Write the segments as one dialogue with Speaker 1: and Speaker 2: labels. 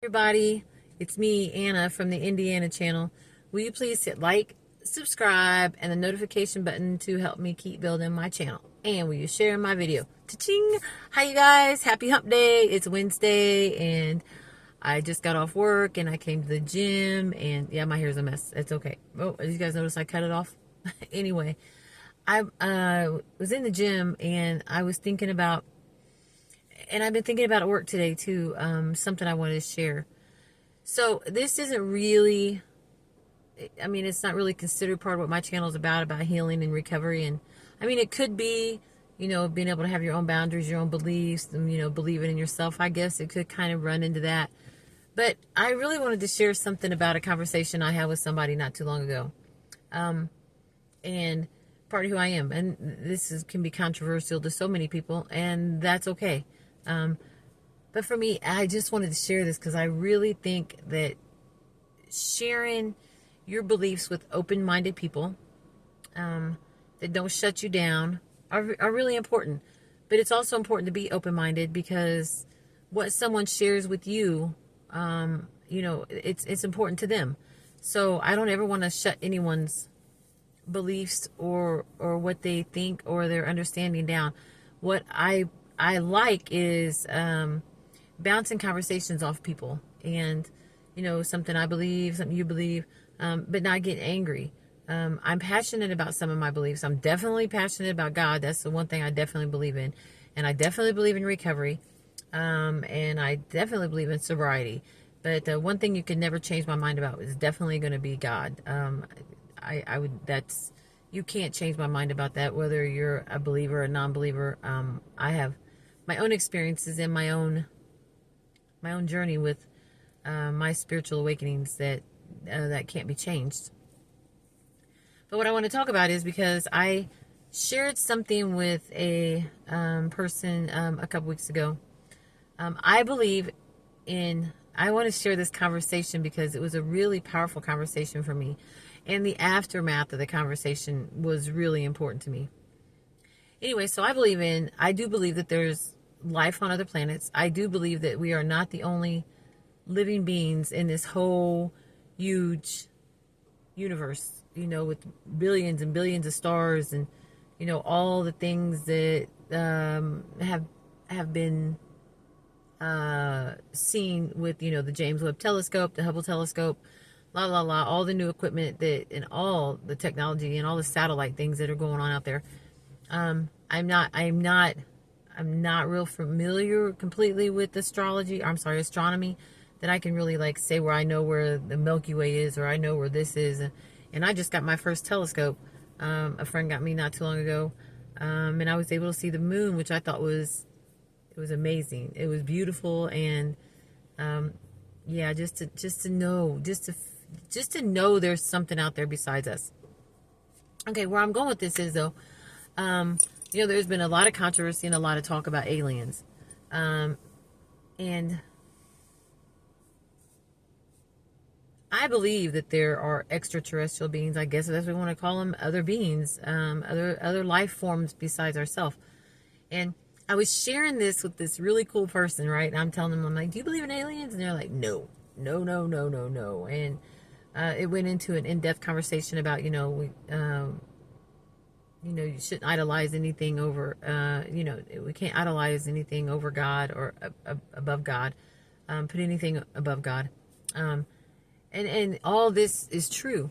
Speaker 1: Everybody, it's me, Anna, from the Indiana channel. Will you please hit like, subscribe, and the notification button to help me keep building my channel? And will you share my video? Cha-ching! Hi, you guys. Happy hump day. It's Wednesday, and I just got off work, and I came to the gym, and yeah, my hair's a mess. It's okay. Oh, as you guys notice, I cut it off. Anyway, I was in the gym, and I was thinking about, and I've been thinking about at work today, too, something I wanted to share. So this isn't really, it's not really considered part of what my channel is about healing and recovery. And it could be, being able to have your own boundaries, your own beliefs, and, believing in yourself. I guess it could kind of run into that. But I really wanted to share something about a conversation I had with somebody not too long ago. And part of who I am. And can be controversial to so many people, and that's okay. But for me, I just wanted to share this because I really think that sharing your beliefs with open-minded people that don't shut you down are really important. But it's also important to be open-minded because what someone shares with you, it's important to them. So I don't ever want to shut anyone's beliefs or what they think or their understanding down. What I like is bouncing conversations off people, and something I believe, something you believe, but not get angry. I'm passionate about some of my beliefs. I'm definitely passionate about God. That's the one thing I definitely believe in, and I definitely believe in recovery, and I definitely believe in sobriety. But the one thing you can never change my mind about is definitely going to be God. You can't change my mind about that, whether you're a believer or a non-believer. I have my own experiences and my own journey with my spiritual awakenings that can't be changed. But what I want to talk about is because I shared something with a person a couple weeks ago. I want to share this conversation because it was a really powerful conversation for me, and the aftermath of the conversation was really important to me. Anyway, so I do believe that there's life on other planets. I do believe that we are not the only living beings in this whole huge universe, with billions and billions of stars and, all the things that have been seen with, the James Webb Telescope, the Hubble Telescope, all the new equipment and all the technology and all the satellite things that are going on out there. I'm not real familiar completely with astronomy, that I can really say where I know where the Milky Way is, or I know where this is. And I just got my first telescope. A friend got me not too long ago. And I was able to see the moon, which I thought it was amazing. It was beautiful. And, just to know there's something out there besides us. Okay, where I'm going with this is, though, there's been a lot of controversy and a lot of talk about aliens. And I believe that there are extraterrestrial beings, I guess that's what we want to call them, other beings, other life forms besides ourselves. And I was sharing this with this really cool person, right? And I'm telling them, I'm like, do you believe in aliens? And they're like, no. And it went into an in-depth conversation about, you shouldn't idolize anything over, we can't idolize anything over God or above God, put anything above God. And all this is true.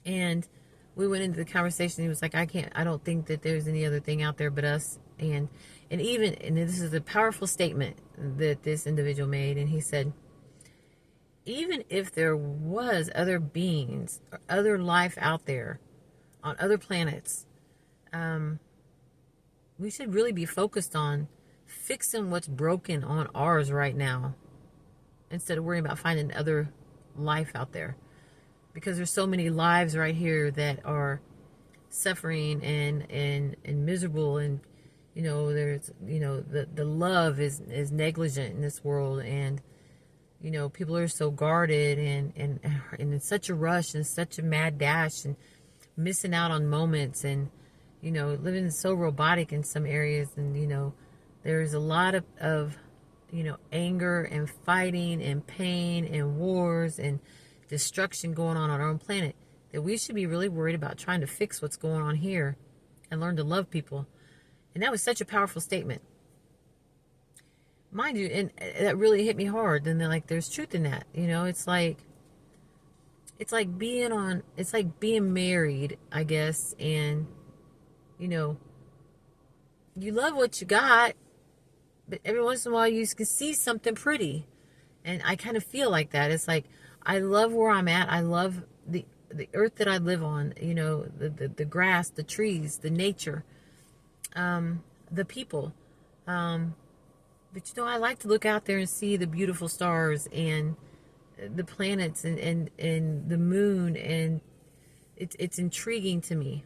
Speaker 1: And we went into the conversation. He was like, I don't think that there's any other thing out there but us. And this is a powerful statement that this individual made. And he said, even if there was other beings or other life out there on other planets, we should really be focused on fixing what's broken on ours right now, instead of worrying about finding other life out there. Because there's so many lives right here that are suffering and miserable, and there's the love is negligent in this world, and people are so guarded and in such a rush and such a mad dash, and missing out on moments, and living so robotic in some areas, and there's a lot of anger and fighting and pain and wars and destruction going on our own planet, that we should be really worried about trying to fix what's going on here and learn to love people. And that was such a powerful statement. Mind you, and that really hit me hard. And there's truth in that. It's like being married, I guess, and you love what you got, but every once in a while you can see something pretty. And I kind of feel like that. It's like, I love where I'm at. I love the earth that I live on, the grass, the trees, the nature, the people. But I like to look out there and see the beautiful stars and the planets and the moon, and it's intriguing to me.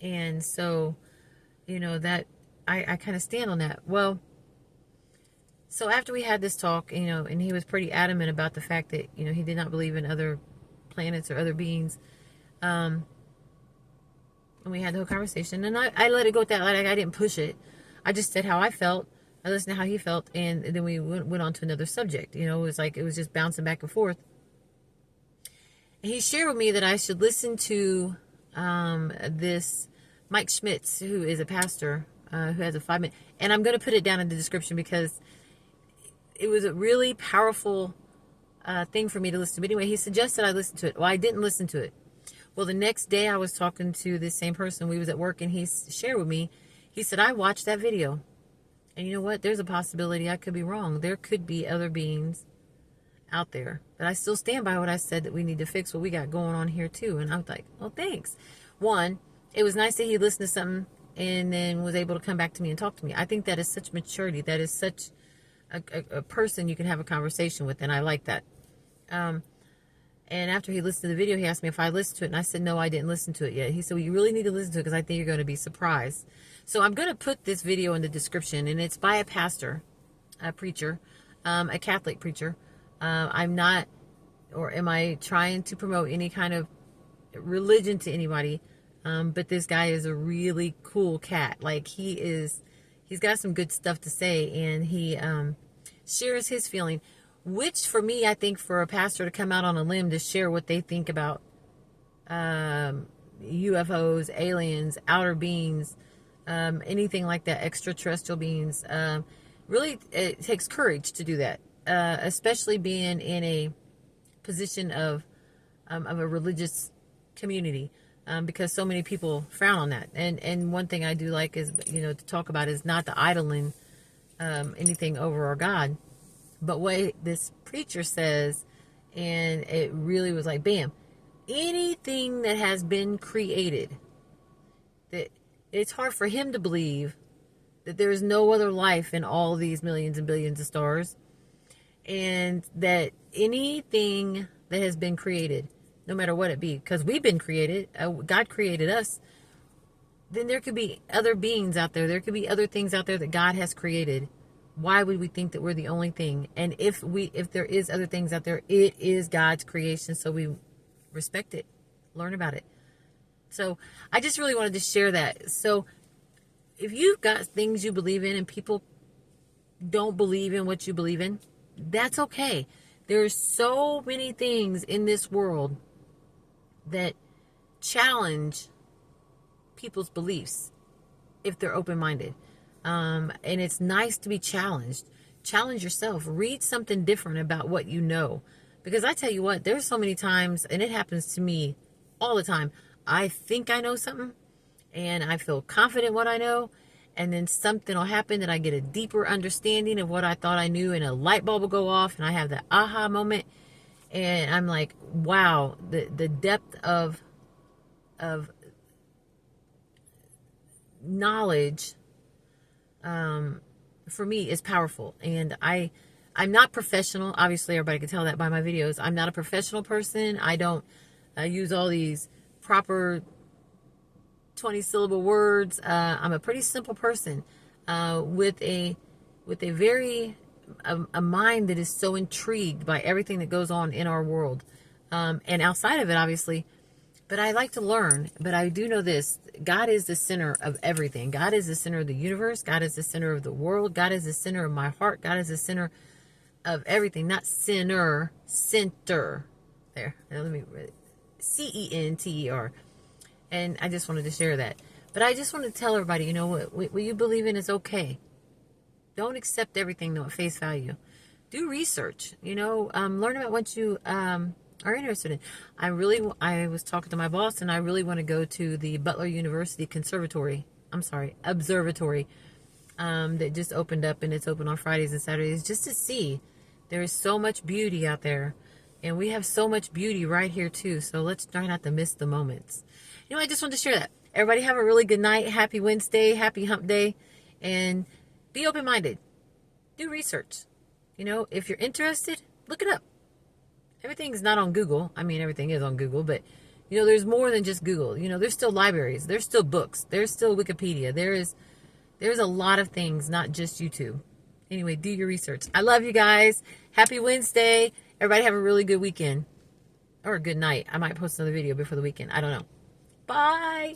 Speaker 1: And so, that I kind of stand on that. Well, so after we had this talk, and he was pretty adamant about the fact that, he did not believe in other planets or other beings. And we had the whole conversation, and I let it go at that. I didn't push it. I just said how I felt. I listened to how he felt, and then we went on to another subject. It was just bouncing back and forth. And he shared with me that I should listen to this Mike Schmitz, who is a pastor, who has a 5-minute, and I'm going to put it down in the description because it was a really powerful thing for me to listen to. But anyway, he suggested I listen to it. Well, I didn't listen to it. Well, the next day I was talking to this same person. We was at work, and he shared with me. He said, I watched that video. And you know what? There's a possibility I could be wrong. There could be other beings out there. But I still stand by what I said, that we need to fix what we got going on here too. And I was like, well, thanks. One, it was nice that he listened to something and then was able to come back to me and talk to me. I think that is such maturity. That is such a person you can have a conversation with. And I like that. And after he listened to the video, he asked me if I listened to it. And I said, no, I didn't listen to it yet. He said, well, you really need to listen to it because I think you're going to be surprised. So I'm going to put this video in the description. And it's by a pastor, a preacher, a Catholic preacher. I'm not, or am I trying to promote any kind of religion to anybody? But this guy is a really cool cat. He's got some good stuff to say. And he shares his feeling. Which, for me, I think for a pastor to come out on a limb to share what they think about UFOs, aliens, outer beings, anything like that, extraterrestrial beings, really, it takes courage to do that, especially being in a position of a religious community, because so many people frown on that. And one thing I do like is, to talk about is not the idling anything over our God. But what this preacher says, and it really was like, bam, anything that has been created, that it's hard for him to believe that there is no other life in all these millions and billions of stars, and that anything that has been created, no matter what it be, because we've been created, God created us, then there could be other beings out there. There could be other things out there that God has created. Why would we think that we're the only thing? And if there is other things out there, it is God's creation. So we respect it, learn about it. So I just really wanted to share that. So if you've got things you believe in and people don't believe in what you believe in, that's okay. There's so many things in this world that challenge people's beliefs if they're open-minded. And it's nice to be challenged. Challenge yourself. Read something different about what you know. Because I tell you what, there's so many times, and it happens to me all the time, I think I know something, and I feel confident what I know, and then something will happen that I get a deeper understanding of what I thought I knew, and a light bulb will go off, and I have that aha moment, and I'm like, wow, the depth of knowledge for me is powerful. And I'm not professional. Obviously, everybody can tell that by my videos. I'm not a professional person. I don't use all these proper 20-syllable words. I'm a pretty simple person with a very a mind that is so intrigued by everything that goes on in our world, and outside of it, obviously. But I like to learn. But I do know this. God is the center of everything. God is the center of the universe. God is the center of the world. God is the center of my heart. God is the center of everything. Not sinner. Center. There. Now let me read it. CENTER. And I just wanted to share that. But I just want to tell everybody, you know, what you believe in is okay. Don't accept everything though at face value. Do research. You know, learn about what you are interested in. I was talking to my boss, and I really want to go to the Butler University Observatory that just opened up, and it's open on Fridays and Saturdays, just to see. There is so much beauty out there, and we have so much beauty right here too. So let's try not to miss the moments. You know, I just wanted to share that. Everybody have a really good night. Happy Wednesday. Happy hump day. And be open-minded. Do research. You know, if you're interested, look it up. Everything's not on Google. I mean, everything is on Google, but, you know, there's more than just Google. You know, there's still libraries. There's still books. There's still Wikipedia. There's a lot of things, not just YouTube. Anyway, do your research. I love you guys. Happy Wednesday. Everybody have a really good weekend. Or a good night. I might post another video before the weekend. I don't know. Bye.